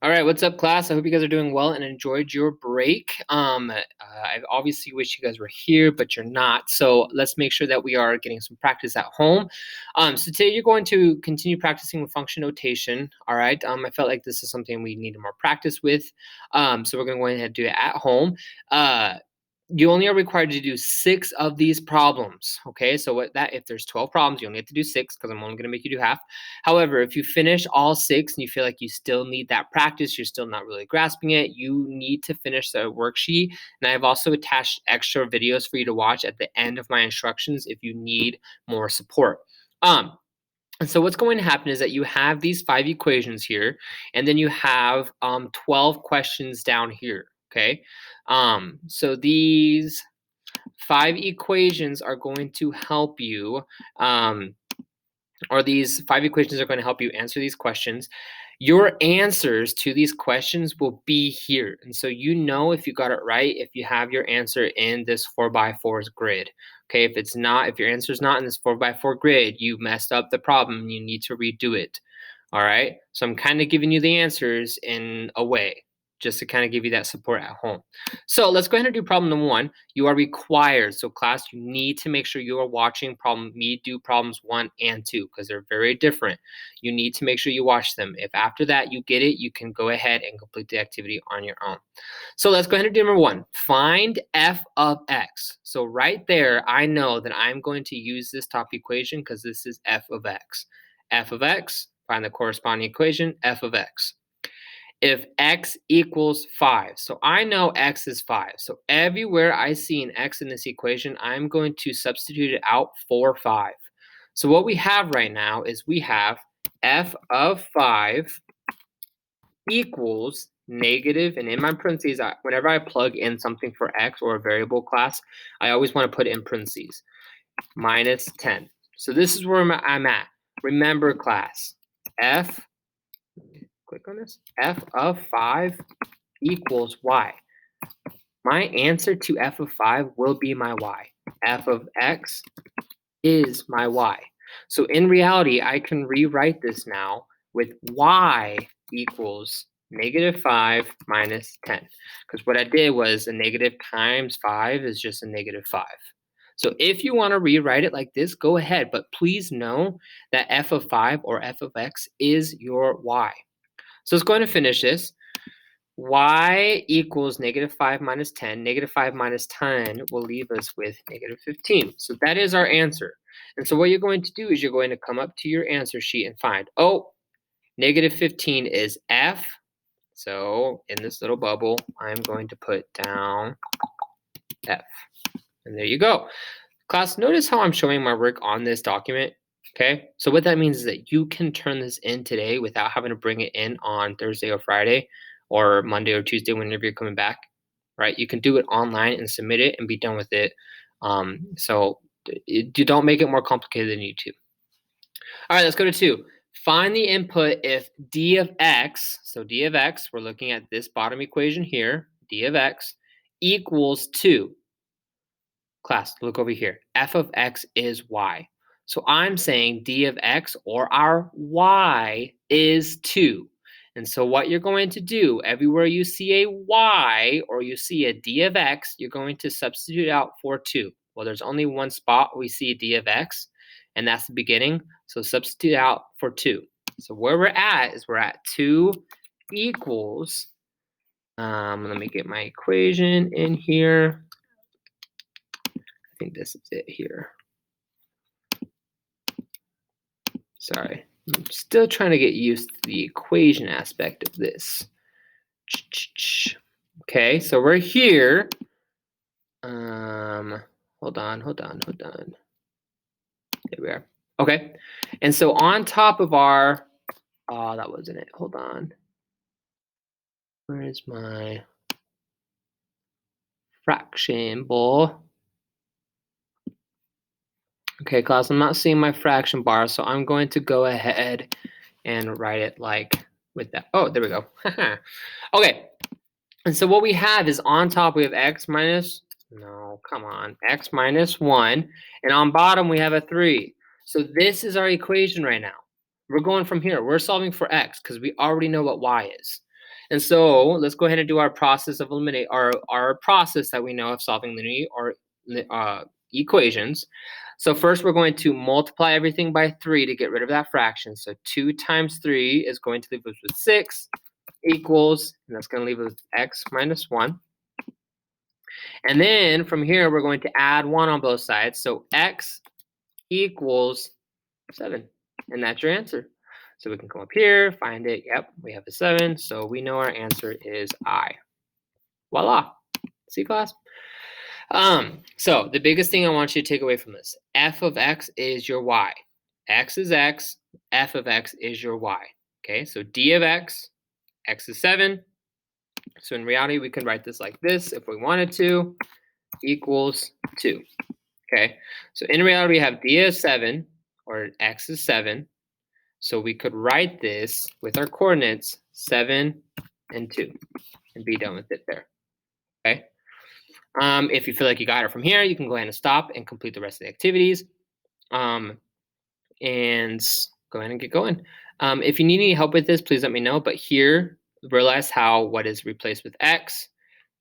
All right, what's up, class? I hope you guys are doing well and enjoyed your break. I obviously wish you guys were here, but you're not. So let's make sure that we are getting some practice at home. So today you're going to continue practicing with function notation. All right. I felt like this is something we needed more practice with. So we're going to go ahead and do it at home. You only are required to do 6 of these problems. Okay, so if there's 12 problems, you only have to do 6 because I'm only going to make you do half. However, if you finish all 6 and you feel like you still need that practice, you're still not really grasping it, you need to finish the worksheet. And I have also attached extra videos for you to watch at the end of my instructions if you need more support. And so what's going to happen is that you have these 5 equations here, and then you have 12 questions down here. Okay, so these 5 equations are going to help you, or these 5 equations are going to help you answer these questions. Your answers to these questions will be here. And so you know if you got it right, if you have your answer in this 4x4's grid. Okay, if your answer is not in this 4x4 grid, you messed up the problem and you need to redo it. All right, so I'm kind of giving you the answers in a way, just to kind of give you that support at home. So let's go ahead and do problem number 1. You are required, so class, you need to make sure you are watching me do problems 1 and 2 because they're very different. You need to make sure you watch them. If after that you get it, you can go ahead and complete the activity on your own. So let's go ahead and do number 1. Find f of x. So right there, I know that I'm going to use this top equation because this is f of x. F of x, find the corresponding equation, f of x. If x equals 5, so I know x is 5. So everywhere I see an x in this equation, I'm going to substitute it out for 5. So what we have right now is we have f of 5 equals negative, and in my parentheses, whenever I plug in something for x or a variable class, I always want to put it in parentheses, minus 10. So this is where I'm at. Remember, class, click on this, f of 5 equals y. My answer to f of 5 will be my y. F of x is my y. So in reality, I can rewrite this now with y equals negative 5 minus 10. Because what I did was a negative times 5 is just a negative 5. So if you want to rewrite it like this, go ahead. But please know that f of 5 or f of x is your y. So let's go ahead and finish this. Y equals negative 5 minus 10. Negative 5 minus 10 will leave us with negative 15. So that is our answer. And so what you're going to do is you're going to come up to your answer sheet and find, oh, negative 15 is F. So in this little bubble, I'm going to put down F. And there you go. Class, notice how I'm showing my work on this document. Okay, so what that means is that you can turn this in today without having to bring it in on Thursday or Friday or Monday or Tuesday whenever you're coming back, right? You can do it online and submit it and be done with it. So you don't make it more complicated than you do. All right, let's go to 2. Find the input if d of x, so d of x, we're looking at this bottom equation here, d of x equals 2. Class, look over here. F of x is y. So I'm saying d of x, or our y, is 2. And so what you're going to do, everywhere you see a y or you see a d of x, you're going to substitute out for 2. Well, there's only one spot we see d of x, and that's the beginning. So substitute out for 2. So where we're at is we're at 2 equals, let me get my equation in here. I think this is it here. Sorry, I'm still trying to get used to the equation aspect of this. Okay, so we're here. Hold on. There we are. Okay, and so on top of our, oh, that wasn't it. Hold on. Where is my fraction ball? Okay, class, I'm not seeing my fraction bar, so I'm going to go ahead and write it like with that. Oh, there we go. Okay, and so what we have is on top we have x minus, x minus 1, and on bottom we have a 3. So this is our equation right now. We're going from here. We're solving for x because we already know what y is. And so let's go ahead and do our process of eliminate our process that we know of solving linear or equations. So first we're going to multiply everything by 3 to get rid of that fraction. So 2 times 3 is going to leave us with 6 equals, and that's going to leave us with x minus 1. And then from here, we're going to add 1 on both sides. So x equals 7. And that's your answer. So we can come up here, find it. Yep, we have a 7. So we know our answer is I. Voila. See, class? So the biggest thing I want you to take away from this, f of x is your y. X is x, f of x is your y. Okay, so d of x is 7. So in reality, we can write this like this if we wanted to, equals 2. Okay, so in reality, we have d is 7, or x is 7. So we could write this with our coordinates 7 and 2 and be done with it there. Okay. If you feel like you got it from here, you can go ahead and stop and complete the rest of the activities. And go ahead and get going. If you need any help with this, please let me know. But here, realize how what is replaced with x,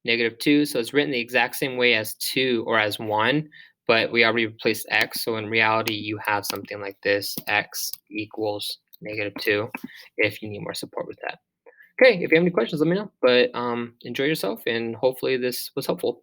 -2. So it's written the exact same way as 2 or as 1, but we already replaced x. So in reality, you have something like this, x equals -2, if you need more support with that. Okay, if you have any questions, let me know. But enjoy yourself, and hopefully this was helpful.